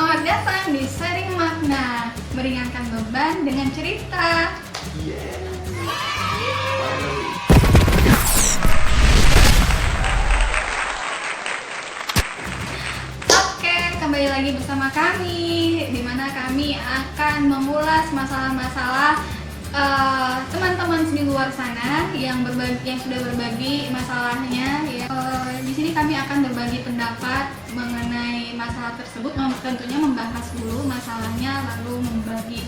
Selamat datang di Sharing Makna, meringankan beban dengan cerita. Oke, kembali lagi bersama kami, di mana kami akan mengulas masalah-masalah teman-teman di luar sana yang sudah berbagi masalahnya. Ya. Di sini kami akan berbagi pendapat mengenai masalah tersebut, tentunya membahas dulu masalahnya, lalu membagi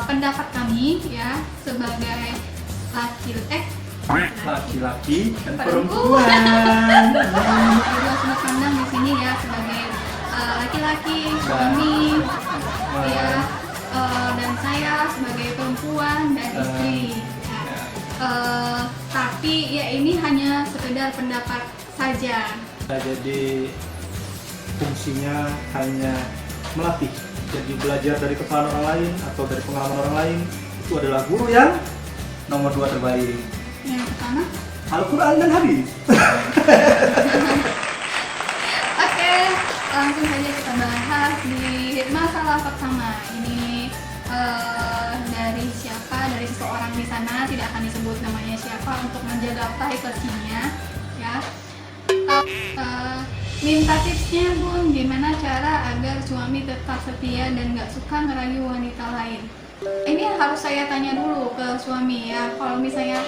pendapat kami ya sebagai laki-laki dan perempuan. Kedua sudut pandang di sini ya sebagai laki-laki, suami, ya, dan saya sebagai perempuan dan istri. Tapi ya ini hanya sekedar pendapat saja. Jadi fungsinya hanya melatih. Jadi belajar dari kesalahan orang lain atau dari pengalaman orang lain itu adalah guru yang nomor 2 terbaik. Yang pertama, Al-Quran dan hadis. Oke, langsung saja kita bahas di masalah pertama. Ini dari siapa? Dari seseorang di sana, tidak akan disebut namanya siapa untuk menjaga privasinya, ya. Minta tipsnya Bun, gimana cara agar suami tetap setia dan gak suka ngerayu wanita lain? Ini harus saya tanya dulu ke suami ya. Kalau misalnya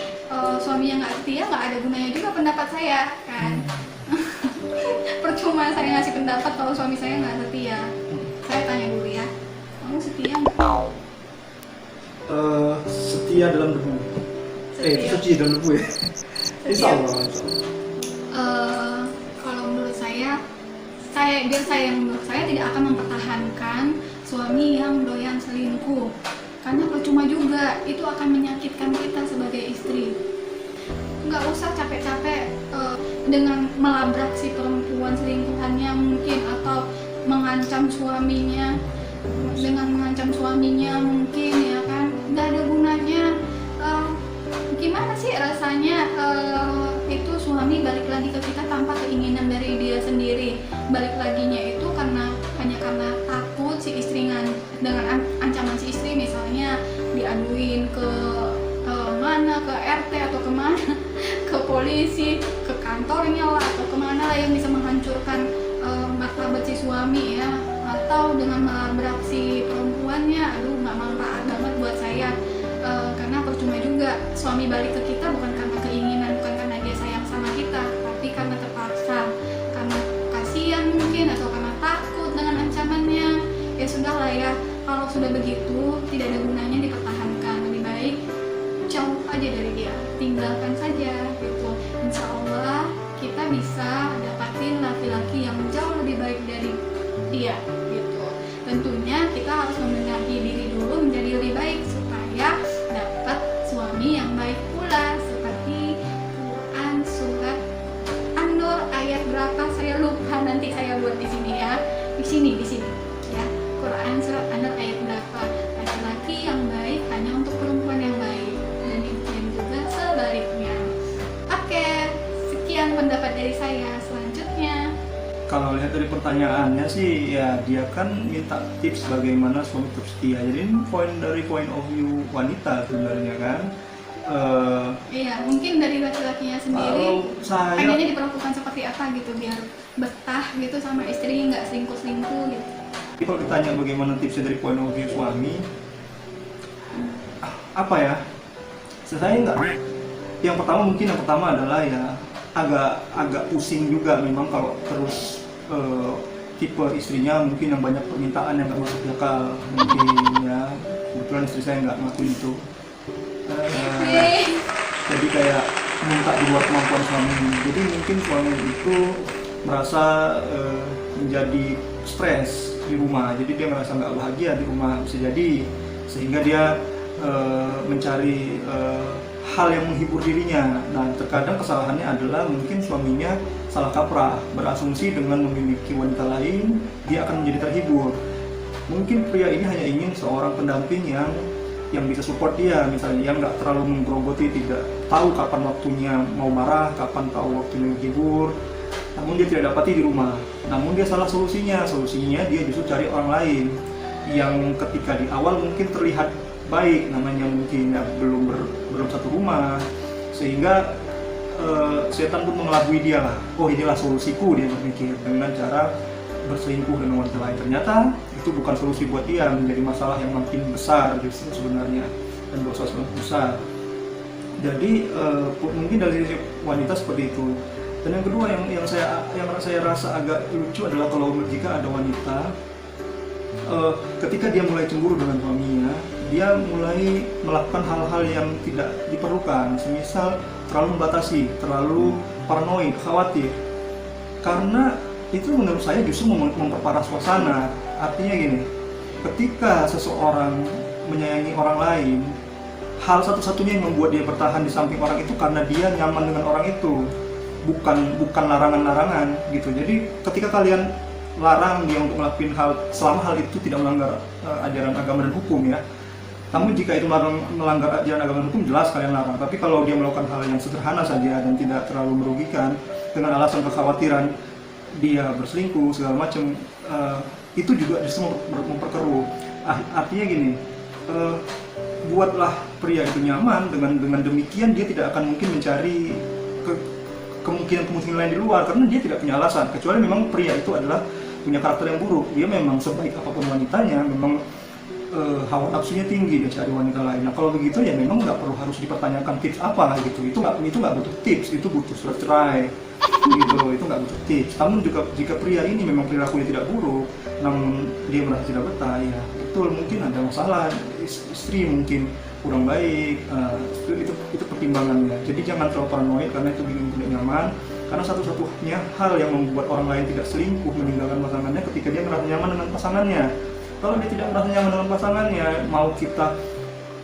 suaminya gak setia, gak ada gunanya juga pendapat saya kan. Percuma saya ngasih pendapat kalau suami saya gak setia. Saya tanya dulu ya, kamu setia gak? Setia dalam debu. Suci dalam debu ya. Insya Allah. Kalau menurut saya menurut saya tidak akan mempertahankan suami yang doyan selingkuh, karena percuma juga, itu akan menyakitkan kita sebagai istri. Nggak usah capek-capek dengan melabrak si perempuan selingkuhannya mungkin, atau mengancam suaminya dengan mengancam suaminya mungkin, ya kan, nggak ada gunanya. Gimana sih rasanya itu suami balik lagi ke kita tanpa keinginan dari dia sendiri? Balik laginya itu hanya karena takut si istri, dengan ancaman si istri, misalnya diaduin ke mana, ke RT atau kemana, ke polisi, ke kantornya lah, atau kemana lah yang bisa menghancurkan martabat si suami ya. Atau dengan melabrak si perempuannya, aduh nggak manfaat banget buat saya. Karena percuma juga, suami balik ke kita bukan karena keinginan, bukan karena dia sayang sama kita, tapi karena terpaksa, karena kasihan mungkin, atau karena takut dengan ancamannya. Ya sudahlah ya, kalau sudah begitu tidak ada gunanya dipertahankan, lebih baik jauh aja dari dia, tinggalkan saja gitu. Insya Allah kita bisa dapatin laki-laki yang jauh lebih baik dari dia gitu. Tentunya kita harus membenahi diri dulu menjadi lebih baik supaya dapat suami yang baik pula, seperti Quran surat An-Nur ayat berapa saya lupa, nanti saya buat di sini ya. Di sini ya. Quran surat An-Nur ayat berapa? Laki-laki yang baik hanya untuk perempuan yang baik, dan demikian juga sebaliknya. Oke, sekian pendapat dari saya. Selanjutnya, Kalau lihat dari pertanyaannya sih, ya dia kan minta tips bagaimana suami tetap setia. Jadi ini point of view wanita sebenarnya kan. iya, mungkin dari laki-lakinya sendiri Saya pengennya diperlakukan seperti apa gitu, biar betah gitu sama istri, nggak selingkuh-selingkuh gitu. kalau ditanya bagaimana tipsnya dari point of view suami, apa ya? Saya enggak. Yang pertama adalah ya agak pusing juga memang kalau terus tipe istrinya mungkin yang banyak permintaan yang nggak masuk akal mungkin ya. Kebetulan istri saya nggak ngakuin itu. Jadi kayak minta di luar kemampuan suami. Jadi mungkin suami itu merasa menjadi stres di rumah. Jadi dia merasa nggak bahagia di rumah, bisa jadi, sehingga dia mencari hal yang menghibur dirinya. Nah, terkadang kesalahannya adalah mungkin suaminya salah kaprah, berasumsi dengan memiliki wanita lain dia akan menjadi terhibur. Mungkin pria ini hanya ingin seorang pendamping yang bisa support dia, misalnya yang nggak terlalu menggerogoti, tidak tahu kapan waktunya mau marah, kapan tahu waktunya menghibur. namun dia tidak dapati di rumah. Namun dia salah solusinya dia justru cari orang lain yang ketika di awal mungkin terlihat baik, namanya mungkin ya, belum satu rumah, sehingga setan pun mengelabui dia lah. Oh, inilah solusiku, dia berpikir, dengan cara berselingkuh dengan wanita lain. Ternyata itu bukan solusi buat dia, menjadi masalah yang makin besar justru sebenarnya, dan dosa semakin besar. Jadi mungkin dari sisi wanita seperti itu. Dan yang kedua yang saya rasa agak lucu adalah kalau jika ada wanita ketika dia mulai cemburu dengan suaminya, dia mulai melakukan hal-hal yang tidak diperlukan, semisal terlalu membatasi, terlalu paranoid, khawatir. Karena itu menurut saya justru memperparah suasana. Artinya gini, ketika seseorang menyayangi orang lain, hal satu-satunya yang membuat dia bertahan di samping orang itu karena dia nyaman dengan orang itu, bukan larangan-larangan gitu. Jadi ketika kalian larang dia untuk melakukan hal, selama hal itu tidak melanggar ajaran agama dan hukum ya. Namun jika itu melanggar ajaran agama dan hukum, jelas kalian larang. Tapi kalau dia melakukan hal yang sederhana saja dan tidak terlalu merugikan dengan alasan kekhawatiran dia berselingkuh segala macam, itu juga justru memperkeruh. Artinya gini, buatlah pria itu nyaman, dengan demikian dia tidak akan mungkin mencari kemungkinan lain di luar, karena dia tidak punya alasan, kecuali memang pria itu adalah punya karakter yang buruk. Dia memang sebaik apapun wanitanya, memang hawa nafsunya tinggi, dia cari wanita lain. Nah kalau begitu ya memang nggak perlu harus dipertanyakan tips apa gitu. Itu nggak butuh tips, itu butuh surat cerai gitu. Itu nggak butuh tips. Namun juga jika pria ini memang perilakunya tidak buruk, namun dia merasa tidak betah, ya betul mungkin ada masalah, istri mungkin kurang baik, itu pertimbangannya. Jadi jangan terlalu paranoid karena itu bikin tidak nyaman. Karena satu-satunya hal yang membuat orang lain tidak selingkuh meninggalkan pasangannya ketika dia merasa nyaman dengan pasangannya. Kalau dia tidak merasa nyaman dengan pasangannya, mau kita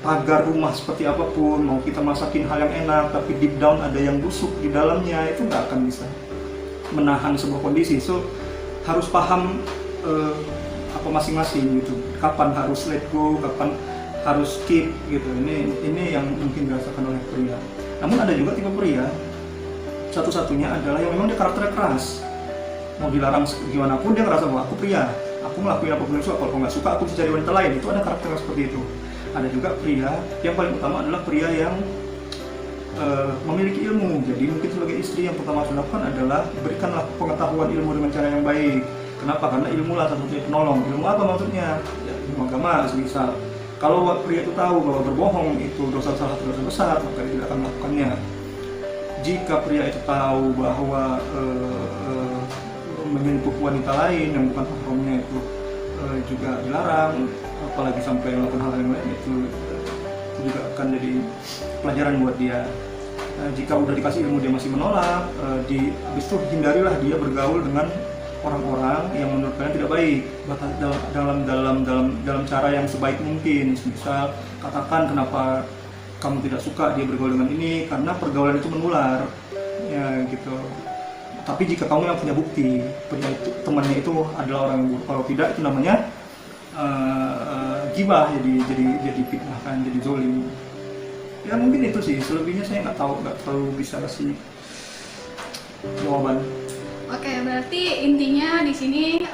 pagar rumah seperti apapun, mau kita masakin hal yang enak, tapi deep down ada yang busuk di dalamnya, itu nggak akan bisa menahan sebuah kondisi. So harus paham apa masing-masing gitu. Kapan harus let go, kapan harus keep gitu. Ini yang mungkin dirasakan oleh pria. Namun ada juga tipe pria, satu-satunya adalah yang memang dia karakternya keras. Mau dilarang gimana pun dia ngerasa bahwa aku pria, aku ngelakuin apapun yang suka, kalau nggak suka aku bisa cari wanita lain. Itu ada karakter seperti itu. Ada juga pria yang paling utama adalah pria yang memiliki ilmu. Jadi mungkin sebagai istri yang pertama harus dilakukan adalah berikanlah pengetahuan ilmu dengan cara yang baik. Kenapa? Karena ilmu lah satu-satunya penolong. Ilmu apa maksudnya? Ya, ilmu agama semisal. Kalau pria itu tahu bahwa berbohong itu salah satu dosa besar, maka dia tidak akan melakukannya. Jika pria itu tahu bahwa menyentuh wanita lain yang bukan mahramnya itu juga dilarang, apalagi sampai melakukan hal yang lain, itu juga akan jadi pelajaran buat dia. Jika udah dikasih ilmu dia masih menolak, habis itu hindarilah dia bergaul dengan orang-orang yang menurut kalian tidak baik, dalam cara yang sebaik mungkin. Misal katakan kenapa kamu tidak suka dia bergaul dengan ini, karena pergaulan itu menular ya gitu. Tapi jika kamu yang punya bukti pria itu temannya itu adalah orang yang buruk, kalau tidak itu namanya gibah, jadi fitnah kan, jadi zolim. Ya mungkin itu sih, selebihnya saya nggak tahu, nggak terlalu bisa kasih jawaban. Oke, berarti intinya di sini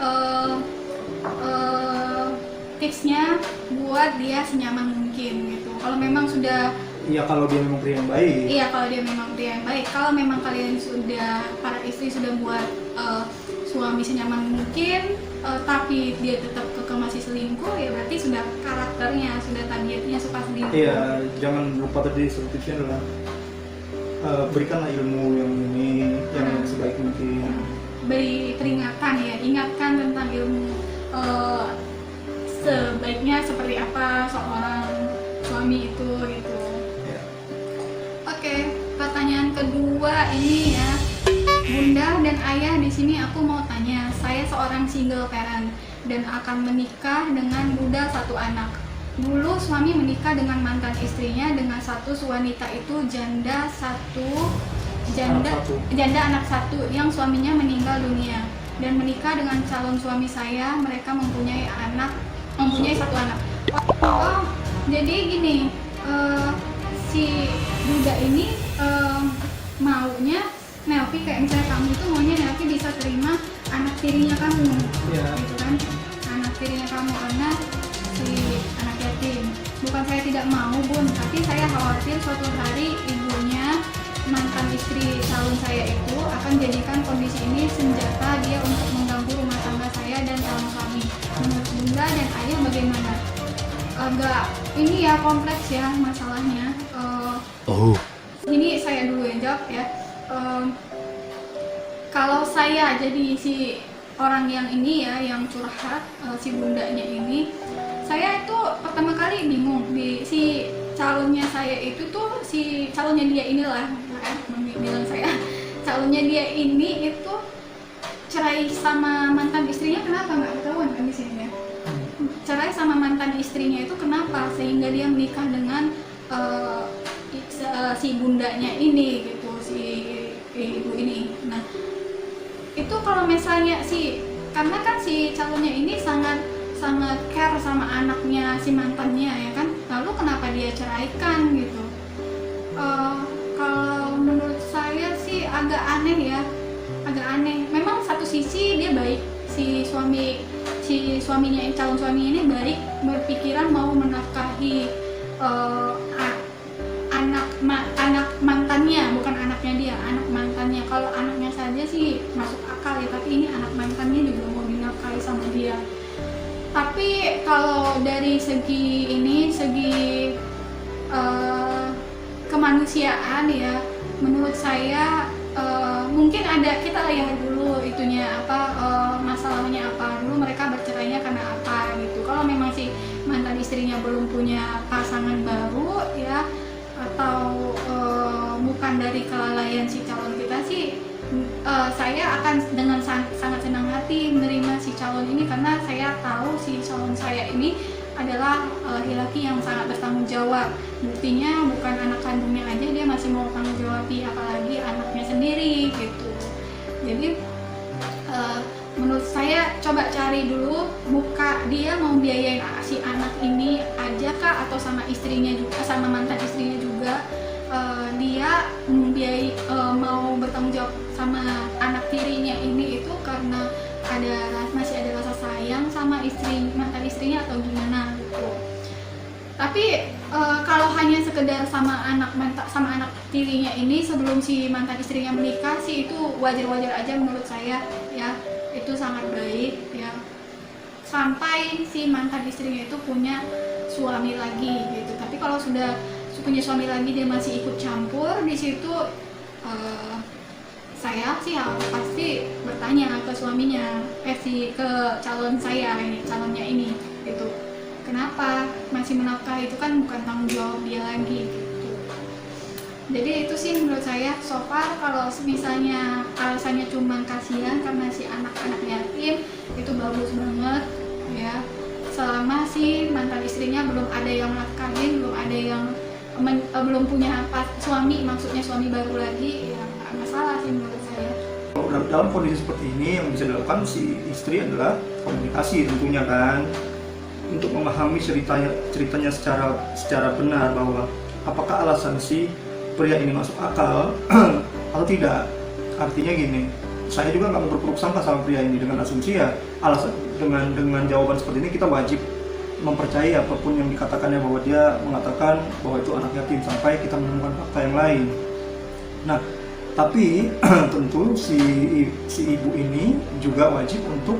tipsnya buat dia senyaman mungkin gitu. Kalau memang sudah, iya kalau dia memang pria yang baik. Iya kalau dia memang pria yang baik. Kalau memang kalian sudah, para istri sudah buat suami senyaman mungkin, tapi dia tetap kekeh masih selingkuh, ya berarti sudah karakternya, sudah tabiatnya suka selingkuh. Iya, jangan lupa tadi tipsnya adalah berikanlah ilmu yang ini yang sebaik mungkin. Beri peringatan ya, ingatkan tentang ilmu sebaiknya seperti apa seorang suami itu gitu. Ya. Oke, pertanyaan kedua ini ya, Bunda dan Ayah, di sini aku mau tanya, saya seorang single parent dan akan menikah dengan Bunda satu anak. Dulu suami menikah dengan mantan istrinya dengan status wanita itu janda anak satu yang suaminya meninggal dunia, dan menikah dengan calon suami saya, mereka mempunyai satu anak. Oh, jadi gini, si Bunda ini maunya Nelvi, kayak misalnya kamu itu maunya Nelvi bisa terima anak tirinya kamu, gitu kan, anak tirinya kamu karena si anak yatim. Bukan saya tidak mau bun, tapi saya khawatir suatu hari ibunya mantan istri calon saya itu akan jadikan kondisi ini senjata dia untuk mengganggu rumah tangga saya dan calon kami. Menurut bunda dan ayah bagaimana? Agak ini ya kompleks ya masalahnya. Ini saya dulu yang jawab ya. Kalau saya jadi si orang yang ini ya, yang curhat, si bundanya ini, saya itu pertama kali bingung si calonnya saya itu tuh, si calonnya dia inilah, bilang saya calonnya dia ini itu cerai sama mantan istrinya, kenapa nggak ketahuan kan di sini ya? Cerai sama mantan istrinya itu kenapa sehingga dia menikah dengan si bundanya ini gitu, si ibu ini. Nah itu kalau misalnya karena kan si calonnya ini sangat care sama anaknya si mantannya ya kan, lalu kenapa dia ceraikan gitu? Kalau menurut saya sih agak aneh ya, agak aneh. Memang satu sisi dia baik, si suaminya, calon suami ini baik, berpikiran mau menafkahi anak mantannya, bukan anaknya dia, anak mantannya. Kalau anaknya saja sih masuk akal ya, tapi ini anak mantannya juga mau dinafkahi sama dia. Tapi kalau dari segi kemanusiaan ya, menurut saya mungkin ada, kita lihat dulu itunya masalahnya apa dulu, mereka bercerainya karena apa gitu. Kalau memang si mantan istrinya belum punya pasangan baru ya, atau bukan dari kelalaian si calon kita sih, saya akan dengan sangat senang hati menerima si calon ini, karena saya tahu si calon saya ini adalah laki-laki yang sangat bertanggung jawab. Buktinya bukan anak kandungnya aja dia masih mau tanggung jawab, apalagi anaknya sendiri gitu. Jadi menurut saya coba cari dulu, dia mau biayain si anak ini aja kah, atau sama istrinya juga, sama mantan istrinya juga, dia mau bertanggung jawab sama anak tirinya ini itu karena masih ada rasa sayang sama mantan istrinya atau gimana gitu. Tapi kalau hanya sekedar sama anak tirinya ini sebelum si mantan istrinya menikah sih, itu wajar-wajar aja menurut saya ya, itu sangat baik ya, sampai si mantan istrinya itu punya suami lagi gitu. Tapi kalau sudah punya suami lagi dia masih ikut campur di situ, saya sih pasti bertanya ke suaminya, ke calon saya ini, calonnya ini gitu, kenapa masih menafkahi, itu kan bukan tanggung jawab dia lagi gitu. Jadi itu sih menurut saya so far. Kalau misalnya alasannya cuma kasihan karena si anak-anak yatim, itu bagus banget ya, selama si mantan istrinya belum ada yang menafkahin, belum ada yang belum punya suami, maksudnya suami baru lagi, ya nggak masalah sih menurut saya. Dalam kondisi seperti ini yang bisa dilakukan si istri adalah komunikasi tentunya kan, untuk memahami ceritanya secara benar, bahwa apakah alasan si pria ini masuk akal atau tidak. Artinya gini, saya juga nggak mau berburuk sangka sama pria ini dengan asumsi ya, alasan dengan jawaban seperti ini kita wajib mempercayai apapun yang dikatakannya, bahwa dia mengatakan bahwa itu anak yatim, sampai kita menemukan fakta yang lain. Nah, tapi tentu si ibu ini juga wajib untuk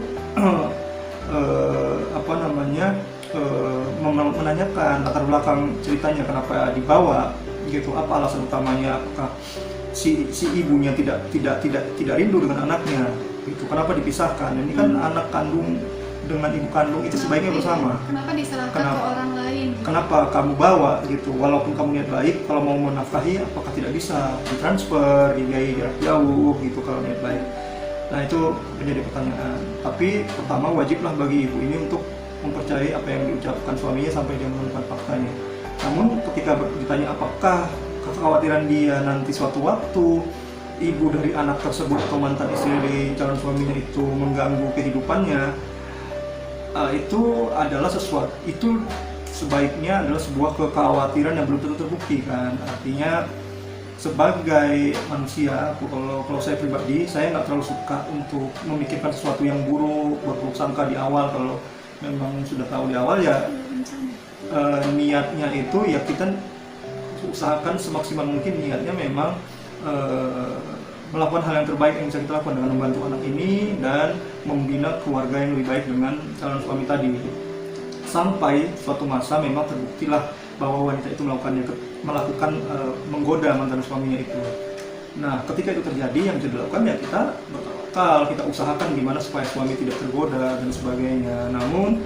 menanyakan latar belakang ceritanya, kenapa dibawa gitu, apa alasan utamanya, apakah si ibunya tidak rindu dengan anaknya gitu, kenapa dipisahkan. Ini kan anak kandung dengan ibu kandung itu sebaiknya bersama. Kenapa diserahkan ke orang lain? Kenapa kamu bawa gitu, walaupun kamu niat baik, kalau mau menafkahi apakah tidak bisa ditransfer, dibiayai jarak jauh gitu kalau niat baik. Nah itu menjadi pertanyaan. Tapi pertama wajiblah bagi ibu ini untuk mempercayai apa yang diucapkan suaminya sampai dia menemukan faktanya. Namun ketika ditanya apakah kekhawatiran dia nanti suatu waktu ibu dari anak tersebut atau mantan istri dari calon suaminya itu mengganggu kehidupannya, itu adalah sesuatu, itu sebaiknya adalah sebuah kekhawatiran yang belum tentu terbukti kan. Artinya sebagai manusia, kalau saya pribadi, saya nggak terlalu suka untuk memikirkan sesuatu yang buruk, berburuk sangka di awal. Kalau memang sudah tahu di awal ya niatnya itu ya kita usahakan semaksimal mungkin niatnya memang melakukan hal yang terbaik yang bisa kita lakukan dengan membantu anak ini dan membina keluarga yang lebih baik dengan calon suami tadi. Sampai suatu masa memang terbuktilah bahwa wanita itu melakukan menggoda mantan suaminya itu. Nah, ketika itu terjadi, yang bisa dilakukan ya kita bertawakal, kita usahakan gimana supaya suami tidak tergoda dan sebagainya. Namun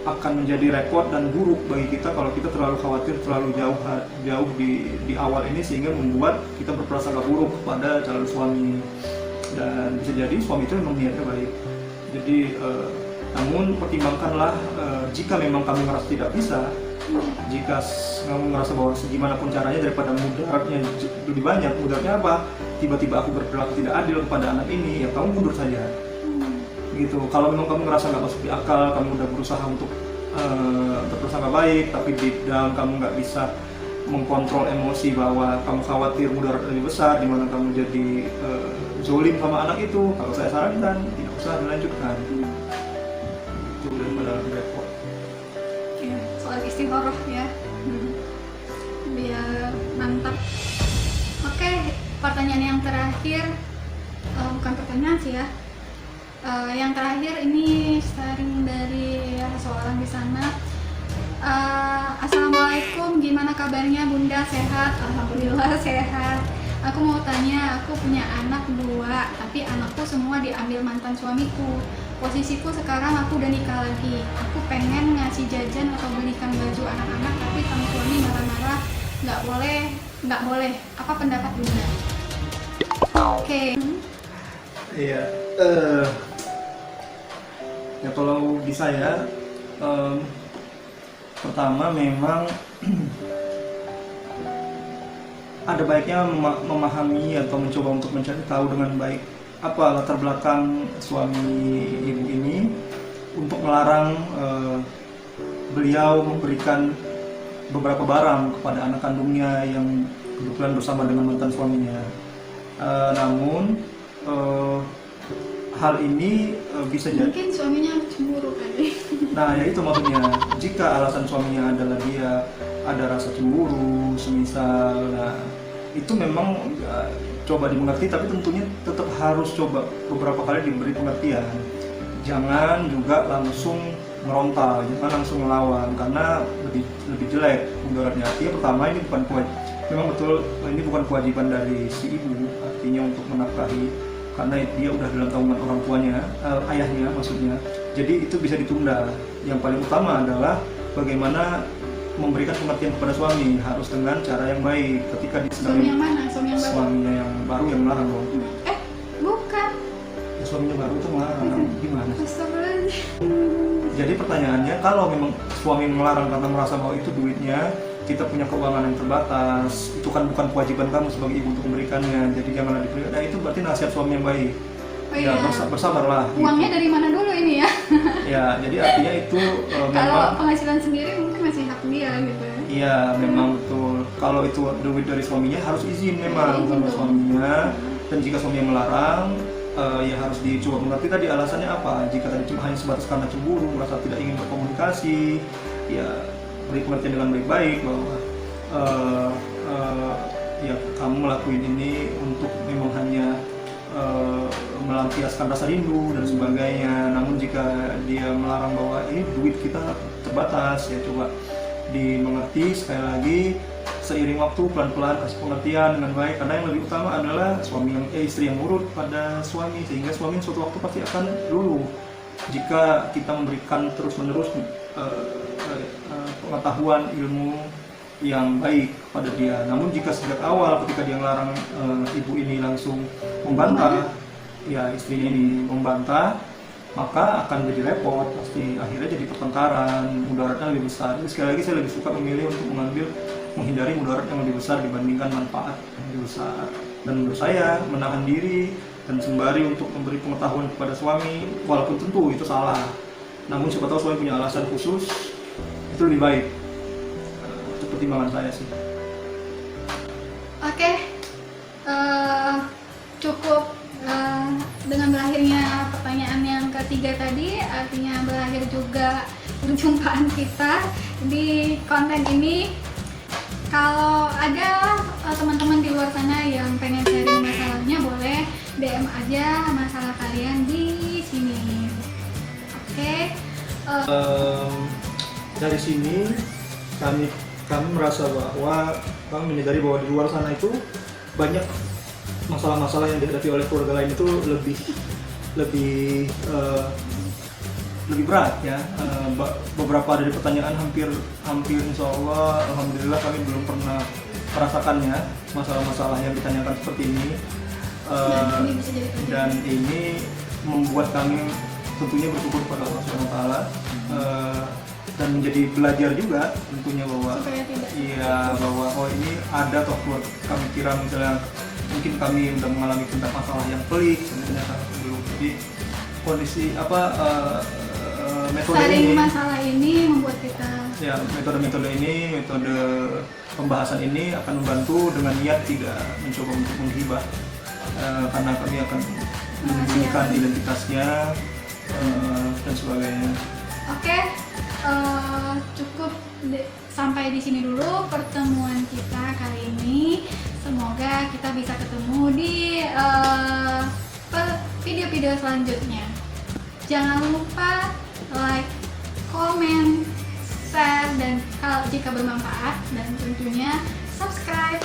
akan menjadi repot dan buruk bagi kita kalau kita terlalu khawatir, terlalu jauh di awal ini, sehingga membuat kita berprasangka buruk kepada calon suami. Dan bisa jadi suami itu memang niatnya baik. Jadi namun pertimbangkanlah jika memang kamu merasa tidak bisa, jika kamu merasa bahwa segimanapun caranya daripada mudaratnya lebih banyak. Mudaratnya apa? Tiba-tiba aku berperilaku tidak adil kepada anak ini, ya kamu mundur saja. Gitu. Kalau memang kamu ngerasa nggak masuk di akal, kamu udah berusaha untuk berprasangka baik, tapi di dalam kamu nggak bisa mengkontrol emosi bahwa kamu khawatir mudarat lebih besar, di mana kamu jadi zolim sama anak itu, kalau saya sarankan tidak usah dilanjutkan. Itu daripada repot. Ya, soal istikharah ya. Biar mantap. Oke, pertanyaan yang terakhir, bukan pertanyaan sih ya. Yang terakhir ini sharing dari seorang di sana. Assalamualaikum, gimana kabarnya Bunda? Sehat? Alhamdulillah sehat. Aku mau tanya, aku punya anak 2, tapi anakku semua diambil mantan suamiku. Posisiku sekarang aku udah nikah lagi. Aku pengen ngasih jajan atau belikan baju anak-anak, tapi sang suami marah-marah, nggak boleh. Apa pendapat Bunda? Oke. Iya. Ya kalau di saya pertama memang ada baiknya memahami atau mencoba untuk mencari tahu dengan baik apa latar belakang suami ibu ini untuk melarang beliau memberikan beberapa barang kepada anak kandungnya yang kebetulan bersama dengan mantan suaminya. Namun hal ini bisa jadi mungkin suaminya cemburu kali. Nah, ya itu maksudnya. Jika alasan suaminya adalah dia ada rasa cemburu, semisal, nah itu memang coba dimengerti, tapi tentunya tetap harus coba beberapa kali diberi pengertian. Jangan juga langsung merontal, jangan langsung melawan, karena lebih jelek mudaratnya. Artinya pertama ini memang betul ini bukan kewajiban dari si ibu, artinya untuk menafkahi, karena dia udah dalam tanggungan orang tuanya, ayahnya maksudnya. Jadi itu bisa ditunda. Yang paling utama adalah bagaimana memberikan pengertian kepada suami, harus dengan cara yang baik. Ketika Suami yang mana? Suami yang baru? Suaminya yang baru yang melarang dong. Bukan. Ya, suaminya baru itu melarang, gimana? Astagfirullahaladzim. Jadi pertanyaannya, kalau memang suami melarang karena merasa bahwa itu duitnya, kita punya keuangan yang terbatas, itu kan bukan kewajiban kamu sebagai ibu untuk memberikannya, jadi janganlah diberikan. Nah, itu berarti nasihat suami yang baik. Oh, iya. Bersabarlah. Uangnya gitu. dari mana dulu ini ya? Ya, jadi artinya itu Kalau memang penghasilan sendiri mungkin masih hak dia gitu ya. iya, memang betul. Kalau itu duit dari suaminya harus izin memang Izin sama dong. suaminya. Dan jika suaminya melarang, ya harus dicoba mengerti tadi alasannya apa. Jika tadi cuma hanya sebatas karena cemburu, merasa tidak ingin berkomunikasi, ya beri pengertian dengan baik-baik bahwa ya kamu melakukan ini untuk memang hanya melampiaskan rasa rindu dan sebagainya. Namun jika dia melarang bahwa ini duit kita terbatas, ya coba dimengerti. Sekali lagi, seiring waktu pelan-pelan kasih pengertian dengan baik, karena yang lebih utama adalah istri yang nurut pada suami, sehingga suami suatu waktu pasti akan luluh. Jika kita memberikan terus-menerus pengetahuan ilmu yang baik pada dia. Namun jika sejak awal ketika dia melarang ibu ini langsung membantah, ya istrinya ini membantah, maka akan jadi repot, pasti akhirnya jadi pertengkaran, mudaratnya lebih besar. Jadi sekali lagi saya lebih suka memilih untuk menghindari mudarat yang lebih besar dibandingkan manfaat yang lebih besar. Dan menurut saya menahan diri dan sembari untuk memberi pengetahuan kepada suami, walaupun tentu itu salah, namun siapa tahu suami punya alasan khusus, itu lebih baik. Itu pertimbangan saya sih. Oke, cukup dengan berakhirnya pertanyaan yang ketiga tadi, artinya berakhir juga perjumpaan kita di konten ini. Kalau ada teman-teman di luar sana yang pengen sharing masalahnya, boleh DM aja masalah kalian di sini. Oke. Dari sini kami merasa bahwa kami menyadari bahwa di luar sana itu banyak masalah-masalah yang dihadapi oleh keluarga lain itu lebih berat ya. Beberapa dari pertanyaan hampir insya Allah alhamdulillah kami belum pernah merasakannya, masalah-masalah yang ditanyakan seperti ini. Dan ini membuat kami tentunya bersyukur pada Allah SWT, dan menjadi belajar juga tentunya bahwa bahwa oh ini ada toh keluar. Kami kira misalnya mungkin kami sudah mengalami tentang masalah yang pelik, ternyata belum. Jadi kondisi metode sharing ini, masalah ini membuat kita metode pembahasan ini akan membantu dengan niat tidak mencoba untuk menghibah, karena kami akan menyembunyikan identitasnya dan sebagainya. Oke, cukup sampai di sini dulu pertemuan kita kali ini. Semoga kita bisa ketemu di video-video selanjutnya. Jangan lupa like, komen, share, dan kalau jika bermanfaat, dan tentunya subscribe.